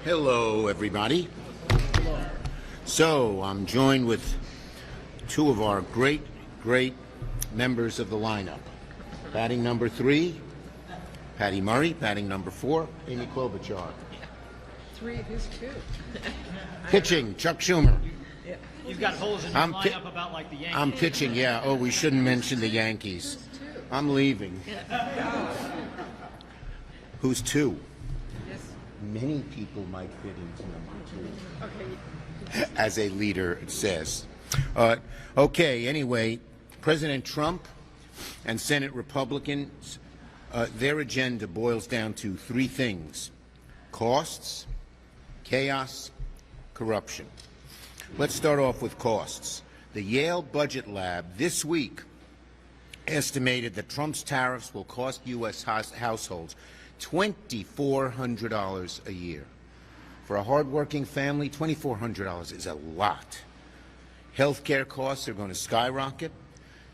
Hello, everybody. So I'm joined with two of our great members of the lineup. Batting number 3, Patty Murray. Batting number 4, Amy Klobuchar. 3 is 2. Pitching, Chuck Schumer. You've got holes in your lineup about like the Yankees. I'm pitching, yeah. Oh, we shouldn't mention the Yankees. I'm leaving. Who's 2? Yes. Many people might fit into number 2. Okay. As a leader, it says. Okay, anyway, President Trump and Senate Republicans, their agenda boils down to 3 things: costs, chaos, corruption. Let's start off with costs. The Yale Budget Lab this week estimated that Trump's tariffs will cost U.S. households $2,400 a year. For a hardworking family, $2,400 is a lot. Healthcare costs are going to skyrocket.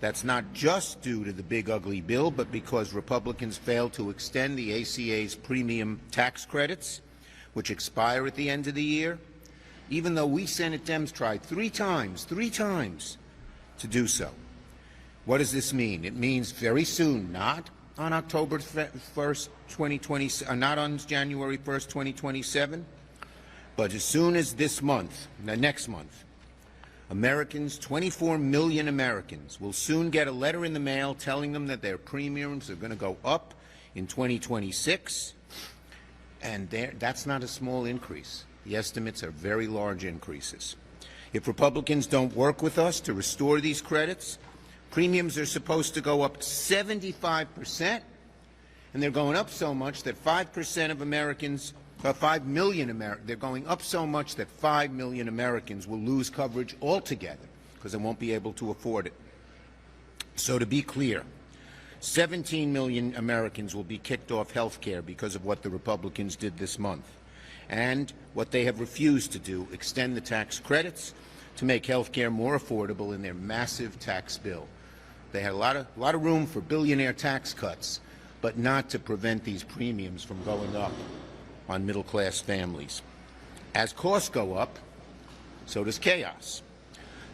That's not just due to the big ugly bill, but because Republicans failed to extend the ACA's premium tax credits, which expire at the end of the year, even though we Senate Dems tried three times to do so. What does this mean? It means very soon, not on October 1st, 2020, not on January 1st, 2027, but as soon as this month, next month, Americans, 24 million Americans, will soon get a letter in the mail telling them that their premiums are going to go up in 2026, and that's not a small increase. The estimates are very large increases. If Republicans don't work with us to restore these credits, premiums are supposed to go up 75%, and they're going up so much that 5% of Americans, 5 million Americans, they're going up so much that 5 million Americans will lose coverage altogether because they won't be able to afford it. So to be clear, 17 million Americans will be kicked off health care because of what the Republicans did this month, and what they have refused to do, extend the tax credits to make health care more affordable in their massive tax bill. They had a lot of room for billionaire tax cuts, but not to prevent these premiums from going up on middle-class families. As costs go up, so does chaos.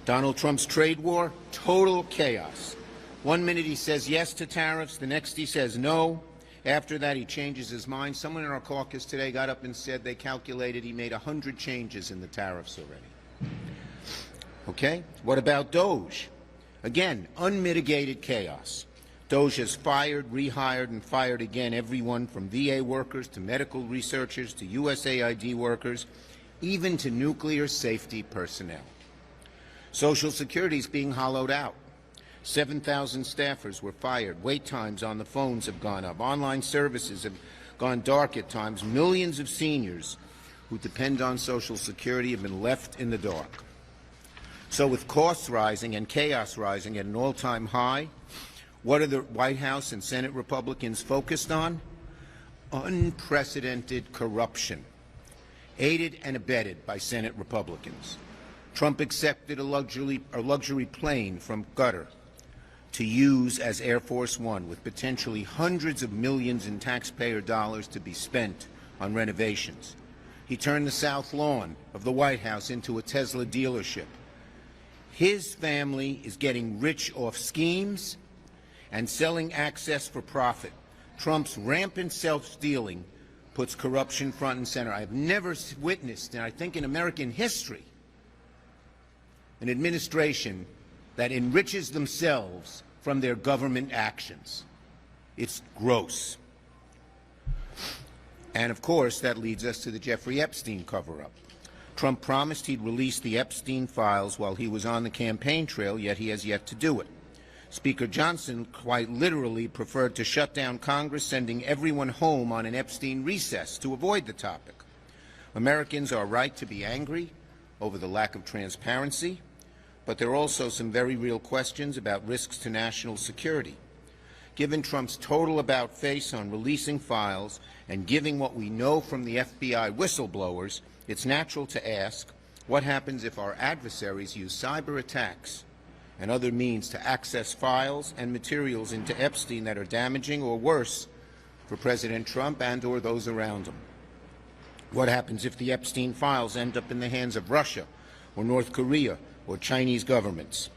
Donald Trump's trade war, total chaos. One minute he says yes to tariffs, the next he says no. After that, he changes his mind. Someone in our caucus today got up and said they calculated he made 100 changes in the tariffs already. Okay? What about DOGE? Again, unmitigated chaos. DOGE has fired, rehired, and fired again everyone from VA workers to medical researchers to USAID workers, even to nuclear safety personnel. Social Security is being hollowed out. 7,000 staffers were fired. Wait times on the phones have gone up. Online services have gone dark at times. Millions of seniors who depend on Social Security have been left in the dark. So with costs rising and chaos rising at an all-time high, what are the White House and Senate Republicans focused on? Unprecedented corruption, aided and abetted by Senate Republicans. Trump accepted a luxury plane from Qatar to use as Air Force One, with potentially hundreds of millions in taxpayer dollars to be spent on renovations. He turned the South Lawn of the White House into a Tesla dealership. His family is getting rich off schemes and selling access for profit. Trump's rampant self-stealing puts corruption front and center. I've never witnessed, and I think in American history, an administration that enriches themselves from their government actions. It's gross. And of course, that leads us to the Jeffrey Epstein cover-up. Trump promised he'd release the Epstein files while he was on the campaign trail, yet he has yet to do it. Speaker Johnson quite literally preferred to shut down Congress, sending everyone home on an Epstein recess to avoid the topic. Americans are right to be angry over the lack of transparency, but there are also some very real questions about risks to national security. Given Trump's total about-face on releasing files and given what we know from the FBI whistleblowers, it's natural to ask, what happens if our adversaries use cyber attacks and other means to access files and materials into Epstein that are damaging or worse for President Trump and or those around him? What happens if the Epstein files end up in the hands of Russia or North Korea or Chinese governments?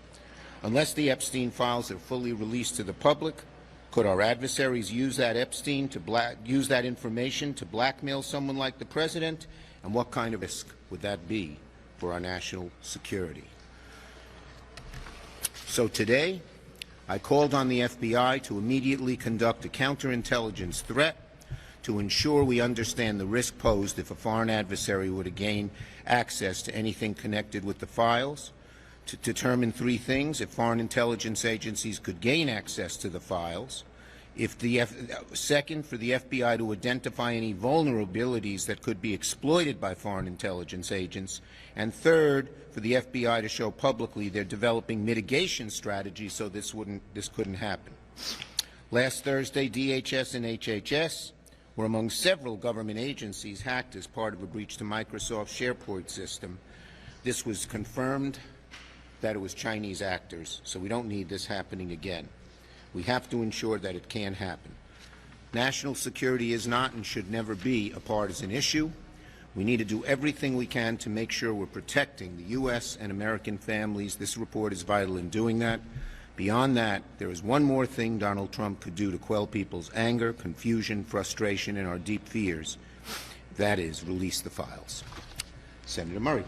Unless the Epstein files are fully released to the public, could our adversaries use that use that information to blackmail someone like the president? And what kind of risk would that be for our national security? So today, I called on the FBI to immediately conduct a counterintelligence threat to ensure we understand the risk posed if a foreign adversary were to gain access to anything connected with the files, to determine three things: if foreign intelligence agencies could gain access to the files, second, for the FBI to identify any vulnerabilities that could be exploited by foreign intelligence agents, and third, for the FBI to show publicly they're developing mitigation strategies so this couldn't happen. Last Thursday, DHS and HHS were among several government agencies hacked as part of a breach to Microsoft's SharePoint system. This was confirmed that it was Chinese actors, so we don't need this happening again. We have to ensure that it can't happen. National security is not and should never be a partisan issue. We need to do everything we can to make sure we're protecting the U.S. and American families. This report is vital in doing that. Beyond that, there is one more thing Donald Trump could do to quell people's anger, confusion, frustration, and our deep fears. That is, release the files. Senator Murray.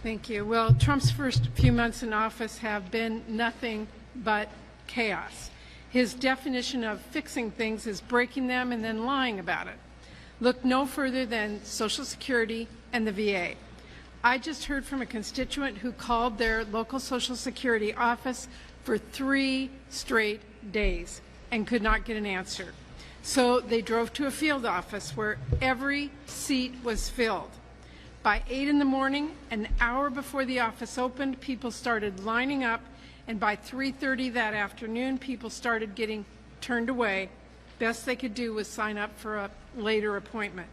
Thank you. Well, Trump's first few months in office have been nothing but chaos. His definition of fixing things is breaking them and then lying about it. Look no further than Social Security and the VA. I just heard from a constituent who called their local Social Security office for 3 straight days and could not get an answer. So they drove to a field office where every seat was filled. By 8 in the morning, an hour before the office opened, people started lining up, and by 3:30 that afternoon, people started getting turned away. Best they could do was sign up for a later appointment.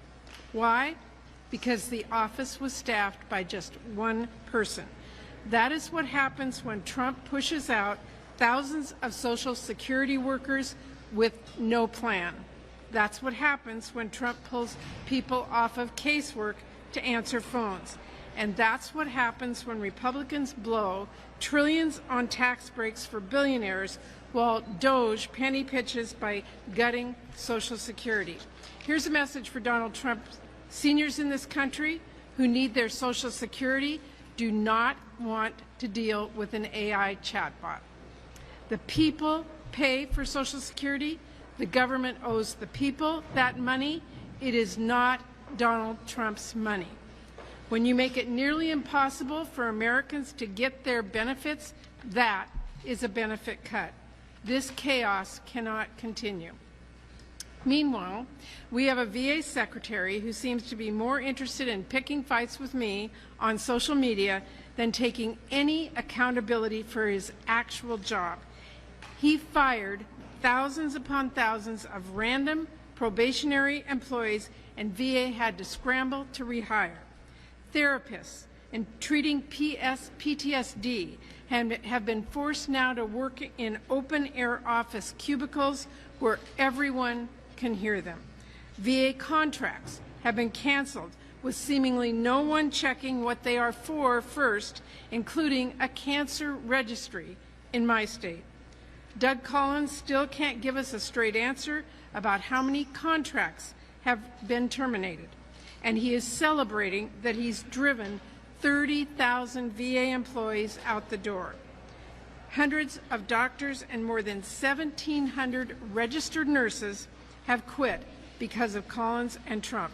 Why? Because the office was staffed by just one person. That is what happens when Trump pushes out thousands of Social Security workers with no plan. That's what happens when Trump pulls people off of casework to answer phones. And that's what happens when Republicans blow trillions on tax breaks for billionaires while Doge penny pitches by gutting Social Security. Here's a message for Donald Trump. Seniors in this country who need their Social Security do not want to deal with an AI chatbot. The people pay for Social Security. The government owes the people that money. It is not Donald Trump's money. When you make it nearly impossible for Americans to get their benefits, that is a benefit cut. This chaos cannot continue. Meanwhile, we have a VA secretary who seems to be more interested in picking fights with me on social media than taking any accountability for his actual job. He fired thousands upon thousands of random probationary employees, and VA had to scramble to rehire. Therapists in treating PTSD have been forced now to work in open-air office cubicles where everyone can hear them. VA contracts have been canceled with seemingly no one checking what they are for first, including a cancer registry in my state. Doug Collins still can't give us a straight answer about how many contracts have been terminated, and he is celebrating that he's driven 30,000 VA employees out the door. Hundreds of doctors and more than 1,700 registered nurses have quit because of Collins and Trump.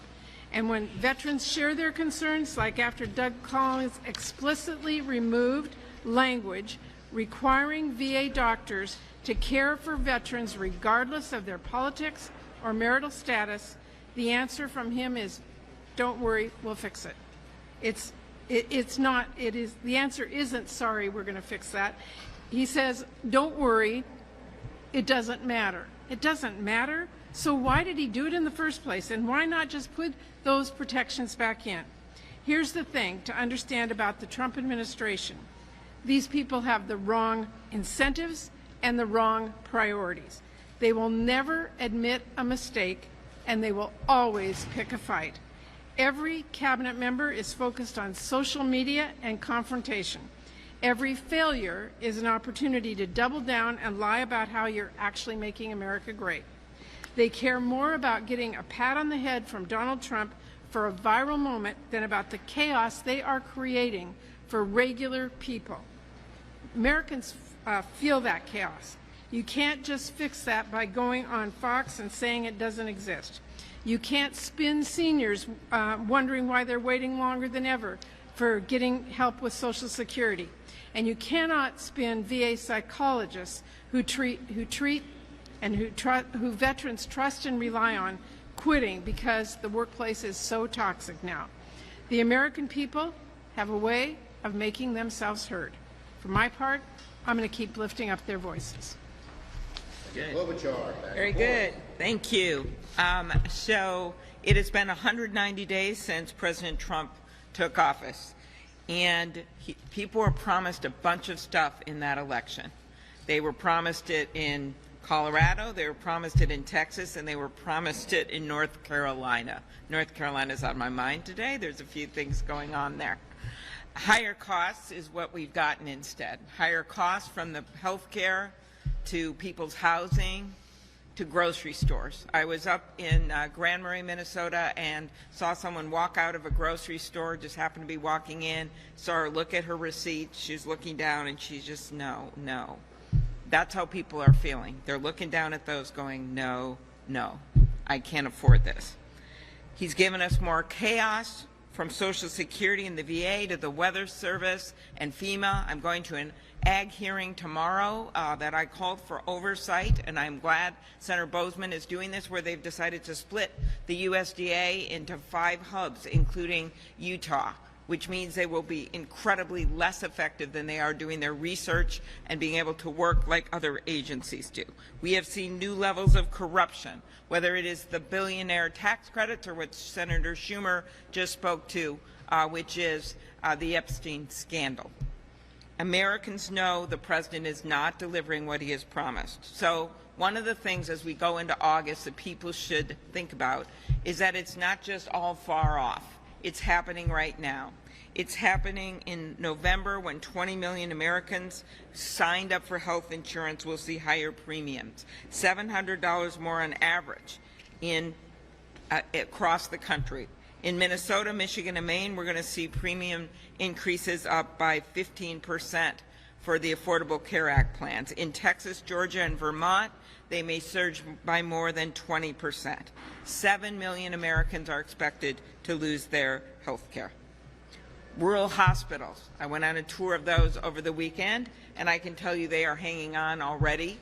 And when veterans share their concerns, like after Doug Collins explicitly removed language requiring VA doctors to care for veterans regardless of their politics or marital status, the answer from him is, don't worry, we'll fix it. The answer isn't, sorry, we're going to fix that. He says, don't worry, it doesn't matter. It doesn't matter? So why did he do it in the first place? And why not just put those protections back in? Here's the thing to understand about the Trump administration. These people have the wrong incentives and the wrong priorities. They will never admit a mistake, and they will always pick a fight. Every cabinet member is focused on social media and confrontation. Every failure is an opportunity to double down and lie about how you're actually making America great. They care more about getting a pat on the head from Donald Trump for a viral moment than about the chaos they are creating for regular people. Americans feel that chaos. You can't just fix that by going on Fox and saying it doesn't exist. You can't spin seniors wondering why they're waiting longer than ever for getting help with Social Security. And you cannot spin VA psychologists who veterans trust and rely on quitting because the workplace is so toxic now. The American people have a way of making themselves heard. For my part, I'm going to keep lifting up their voices. Very good. Thank you. So it has been 190 days since President Trump took office, and people were promised a bunch of stuff in that election. They were promised it in Colorado, they were promised it in Texas, and they were promised it in North Carolina. North Carolina's on my mind today. There's a few things going on there. Higher costs is what we've gotten instead. Higher costs from the health care to people's housing to grocery stores. I was up in Grand Marais, Minnesota, and saw someone walk out of a grocery store, just happened to be walking in, saw her look at her receipt, she's looking down, and she's just, no, no. That's how people are feeling. They're looking down at those going, no, no, I can't afford this. He's given us more chaos, from Social Security and the VA to the Weather Service and FEMA. I'm going to an ag hearing tomorrow that I called for oversight, and I'm glad Senator Bozeman is doing this, where they've decided to split the USDA into 5 hubs, including Utah, which means they will be incredibly less effective than they are doing their research and being able to work like other agencies do. We have seen new levels of corruption, whether it is the billionaire tax credits or what Senator Schumer just spoke to, which is the Epstein scandal. Americans know the president is not delivering what he has promised. So one of the things as we go into August that people should think about is that it's not just all far off. It's happening right now. It's happening in November when 20 million Americans signed up for health insurance will see higher premiums, $700 more on average across the country. In Minnesota, Michigan, and Maine, we're going to see premium increases up by 15% for the Affordable Care Act plans. In Texas, Georgia, and Vermont, they may surge by more than 20%. 7 million Americans are expected to lose their health care. Rural hospitals. I went on a tour of those over the weekend, and I can tell you they are hanging on already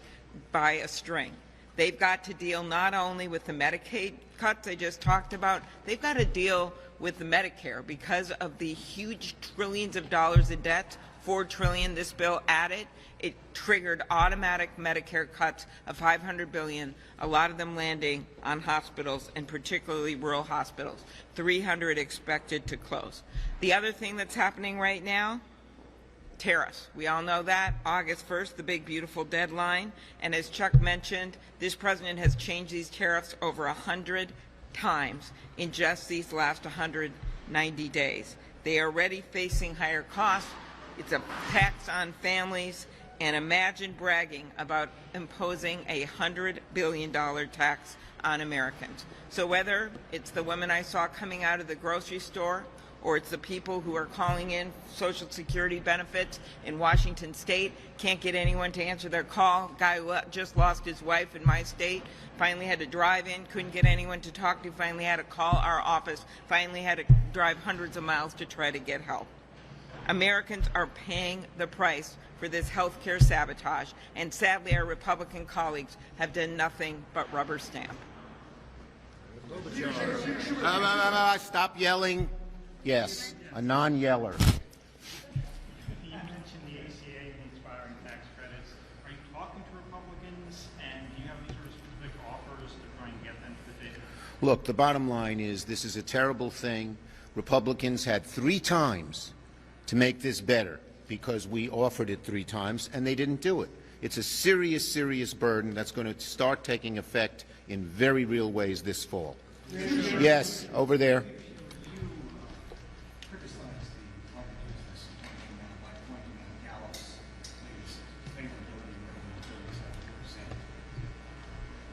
by a string. They've got to deal not only with the Medicaid cuts I just talked about, they've got to deal with the Medicare because of the huge trillions of dollars in debt, $4 trillion this bill added. It triggered automatic Medicare cuts of $500 billion, a lot of them landing on hospitals, and particularly rural hospitals. 300 expected to close. The other thing that's happening right now, tariffs. We all know that. August 1st, the big, beautiful deadline. And as Chuck mentioned, this president has changed these tariffs over 100 times in just these last 190 days. They are already facing higher costs. It's a tax on families. And imagine bragging about imposing a $100 billion tax on Americans. So whether it's the women I saw coming out of the grocery store, or it's the people who are calling in Social Security benefits in Washington State, can't get anyone to answer their call. Guy who just lost his wife in my state, finally had to drive in, couldn't get anyone to talk to, finally had to call our office, finally had to drive hundreds of miles to try to get help. Americans are paying the price for this health care sabotage, and sadly our Republican colleagues have done nothing but rubber stamp. Stop yelling. Yes, a non-yeller. You mentioned the ACA and the expiring tax credits. Are you talking to Republicans, and do you have any sort of specific offers to try and get them to the table? Look, the bottom line is this is a terrible thing. Republicans had 3 times to make this better because we offered it 3 times and they didn't do it. It's a serious, serious burden that's going to start taking effect in very real ways this fall. Yes, over there. Criticized the private business by pointing out Gallup's latest favorability rating of 37%.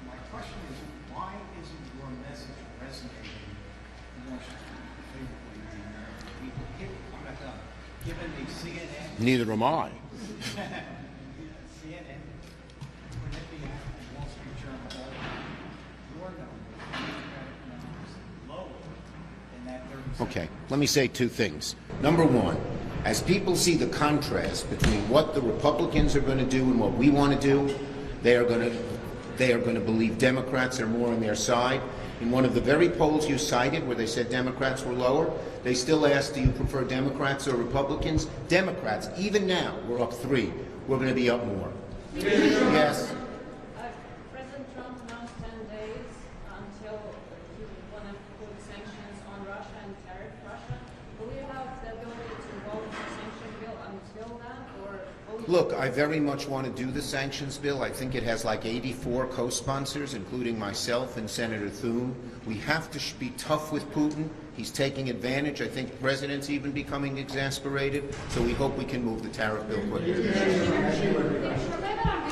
My question is, why isn't your message resonating more favorably with the American people? Given the CNN, Neither am I. CNN, Quinnipiac, and Wall Street Journal, your numbers, Democratic numbers, lower than that 37%. Okay, let me say two things. Number one, as people see the contrast between what the Republicans are going to do and what we want to do, they are going to believe Democrats are more on their side. In one of the very polls you cited where they said Democrats were lower, they still asked, do you prefer Democrats or Republicans? Democrats, even now, we're up 3. We're going to be up more. Yes. President Trump announced 10 days until he want to put sanctions on Russia and tariff Russia. Will you have the ability to vote for sanction bill until then, or will you? Look, I very much want to do the sanctions bill. I think it has like 84 co-sponsors, including myself and Senator Thune. We have to be tough with Putin. He's taking advantage. I think the president's even becoming exasperated. So we hope we can move the tariff bill quickly. Sure, maybe I'm